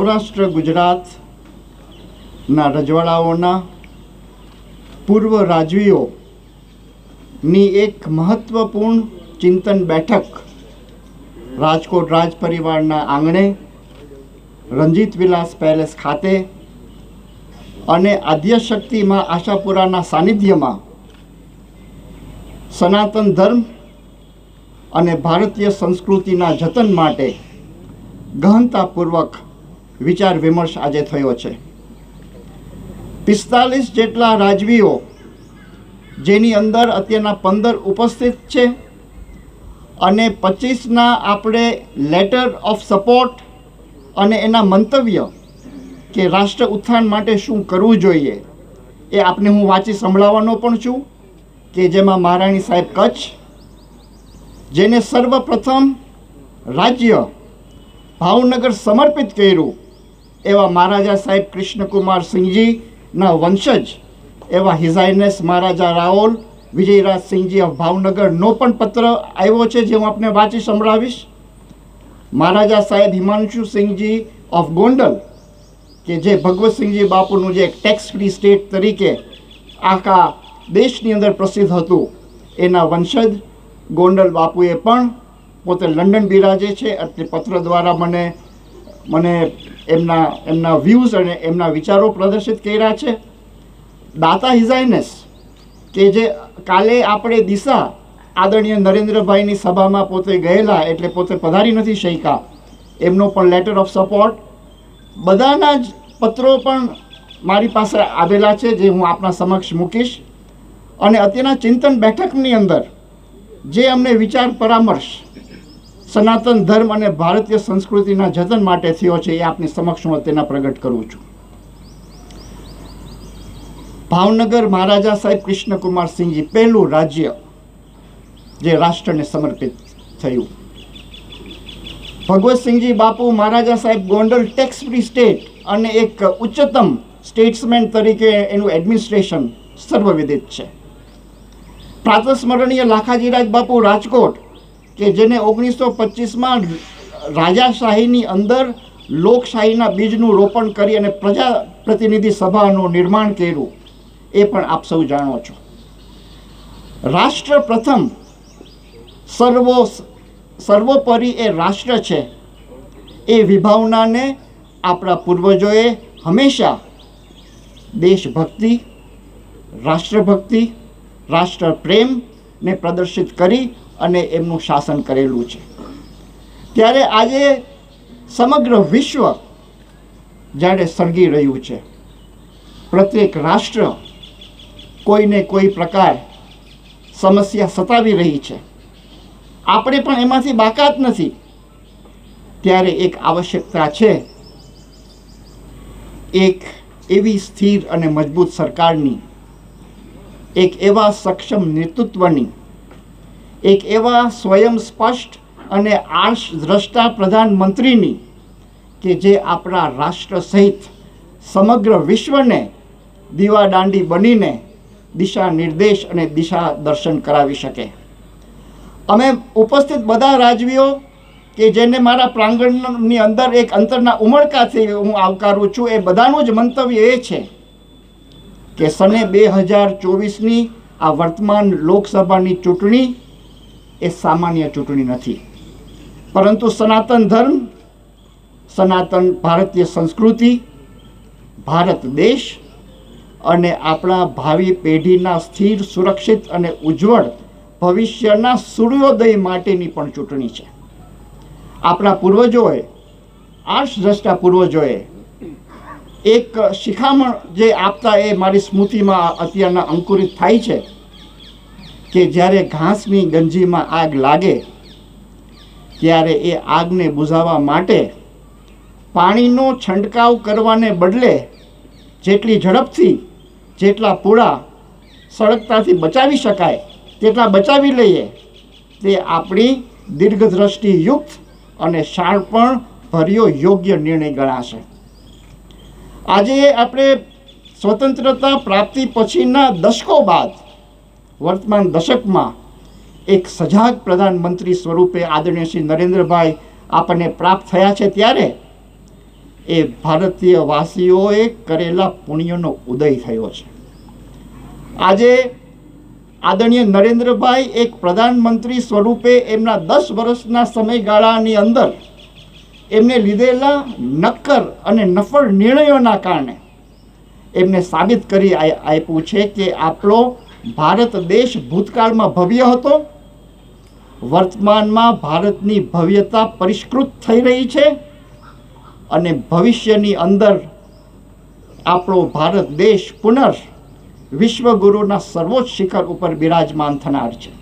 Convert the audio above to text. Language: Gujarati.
સૌરાષ્ટ્ર ગુજરાતના રજવાડાઓના પૂર્વ રાજવીઓની એક મહત્વપૂર્ણ ચિંતન બેઠક રાજકોટ રાજ પરિવારના આંગણે રંજીત વિલાસ પેલેસ ખાતે અને આદ્યશક્તિમાં આશાપુરાના સાનિધ્યમાં સનાતન ધર્મ અને ભારતીય સંસ્કૃતિના જતન માટે ગહનતાપૂર્વક વિચાર વિમર્શ આજે થયો છે। 45 જેટલા રાજવીઓ, જેની અંદર અત્યારના 15 ઉપસ્થિત છે અને 25ના આપણે લેટર ઓફ સપોર્ટ અને એના મંતવ્ય કે રાષ્ટ્ર ઉત્થાન માટે શું કરવું જોઈએ એ આપને હું વાંચી સંભળાવવાનો પણ છું, કે જેમાં મહારાણી સાહેબ કચ્છ, જેને સર્વપ્રથમ રાજ્ય ભાવનગર સમર્પિત કર્યું એવા મહારાજા સાહેબ કૃષ્ણકુમાર સિંહજીના વંશજ એવા his highness Maharaja Raol Vijayraj Sinhji of ભાવનગરનો પણ પત્ર આવ્યો છે, જે હું આપને વાંચી સંભળાવીશ। મહારાજા સાહેબ હિમાંશુ સિંહજી ઓફ ગોંડલ, કે જે ભગવતસિંહજી બાપુનું જે ટેક્સ ફ્રી સ્ટેટ તરીકે આખા દેશની અંદર પ્રસિદ્ધ હતું, એના વંશજ ગોંડલ બાપુએ પણ પોતે લંડન બિરાજે છે એટલે પત્ર દ્વારા મને એમના વ્યૂઝ અને એમના વિચારો પ્રદર્શિત કર્યા છે। દાતા હિઝ હાઇનેસ, કે જે કાલે આપણે દિશા આદરણીય નરેન્દ્રભાઈની સભામાં પોતે ગયેલા એટલે પોતે પધારી નથી શક્યા, એમનો પણ લેટર ઓફ સપોર્ટ, બધાના જ પત્રો પણ મારી પાસે આવેલા છે, જે હું આપના સમક્ષ મૂકીશ। અને અત્યારના ચિંતન બેઠકની અંદર જે અમને વિચાર પરામર્શ સનાતન ધર્મ અને ભારતીય સંસ્કૃતિના જતન માટે થયો છે, એ આપની સમક્ષ હું તેના પ્રગટ કરું છું। ભાવનગર મહારાજા સાહેબ કૃષ્ણકુમાર સિંહજી, પહેલું રાજ્ય જે રાષ્ટ્રને સમર્પિત થયું। ભગવતસિંહજી બાપુ મહારાજા સાહેબ ગોંડલ ટેક્સ ફ્રી સ્ટેટ અને એક ઉચ્ચતમ સ્ટેટ્સમેન તરીકે એનું એડમિનિસ્ટ્રેશન સર્વવિદિત છે। પ્રાતસ્મરણીય લાખાજીરાજ બાપુ રાજકોટ, કે જેને 1925માં રાજાશાહીની અંદર લોકશાહીના બીજનું રોપણ કરી અને પ્રજા પ્રતિનિધિ સભાનું નિર્માણ કર્યું, એ પણ આપ સૌ જાણો છો। રાષ્ટ્ર પ્રથમ, સર્વોપરી એ રાષ્ટ્ર છે, એ વિભાવનાને આપણા પૂર્વજોએ હંમેશા દેશભક્તિ, રાષ્ટ્રભક્તિ, રાષ્ટ્ર પ્રેમને પ્રદર્શિત કરી અને એમનું શાસન કરેલું છે। ત્યારે આજે સમગ્ર વિશ્વ જ્યારે સળગી રહ્યું છે, પ્રત્યેક રાષ્ટ્ર કોઈને કોઈ પ્રકાર સમસ્યા સતાવી રહી છે, આપણે પણ એમાંથી બાકાત નથી, ત્યારે એક આવશ્યકતા છે એક એવી સ્થિર અને મજબૂત સરકારની, એક એવા સક્ષમ નેતૃત્વની, એક એવા સ્વયં સ્પષ્ટ અને આર્ષદ્રષ્ટા પ્રધાનમંત્રીની, કે જે આપણા રાષ્ટ્ર સહિત સમગ્ર વિશ્વને દીવાદાંડી બનીને દિશા નિર્દેશ અને દિશા દર્શન કરાવી શકે। અમે ઉપસ્થિત બધા રાજવીઓ, કે જેને મારા પ્રાંગણની અંદર એક અંતરના ઉમળકાથી હું આવકારું છું, એ બધાનું જ મંતવ્ય એ છે કે સને 2024ની આ વર્તમાન લોકસભાની ચૂંટણી એ સામાન્ય ચૂંટણી નથી, પરંતુ સનાતન ધર્મ, સનાતન ભારતીય સંસ્કૃતિ, ભારત દેશ અને આપણા ભાવિ પેઢીના સ્થિર, સુરક્ષિત અને ઉજ્જવળ ભવિષ્યના સૂર્યોદય માટેની પણ ચૂંટણી છે। આપણા પૂર્વજોએ, આર્ષદ્રષ્ટા પૂર્વજોએ એક શિખામણ જે આપતા, એ મારી સ્મૃતિમાં અત્યારના અંકુરિત થાય છે કે જ્યારે ઘાસની ગંજીમાં આગ લાગે ત્યારે એ આગને બુઝાવવા માટે પાણીનો છંટકાવ કરવાને બદલે જેટલી ઝડપથી જેટલા પૂળા સળગતાથી બચાવી શકાય તેટલા બચાવી લઈએ, તે આપણી દીર્ઘદ્રષ્ટિયુક્ત અને શાણપણ ભર્યો યોગ્ય નિર્ણય ગણાશે। આજે આપણે સ્વતંત્રતા પ્રાપ્તિ પછીના દશકો બાદ વર્તમાન દશકમાં એક સજાગ પ્રધાનમંત્રી સ્વરૂપે આદરણીય શ્રી નરેન્દ્રભાઈ આપણને પ્રાપ્ત થયા છે, ત્યારે એ ભારતીય વાસીઓએ કરેલા પુણ્યનો ઉદય થયો છે. આજે આદરણીય નરેન્દ્રભાઈ એક પ્રધાનમંત્રી સ્વરૂપે એમના 10 વર્ષના સમયગાળાની અંદર એમને લીધેલા નક્કર અને નફળ નિર્ણયોના કારણે એમને સાબિત કરી આપ્યું છે કે આપણો ભારત દેશ ભૂતકાળમાં ભવ્ય હતો, વર્તમાનમાં ભારતની ભવ્યતા પરિષ્કૃત થઈ રહી છે અને ભવિષ્યની અંદર આપણો ભારત દેશ પુનઃ વિશ્વગુરુના સર્વોચ્ચ શિખર ઉપર બિરાજમાન થનાર છે.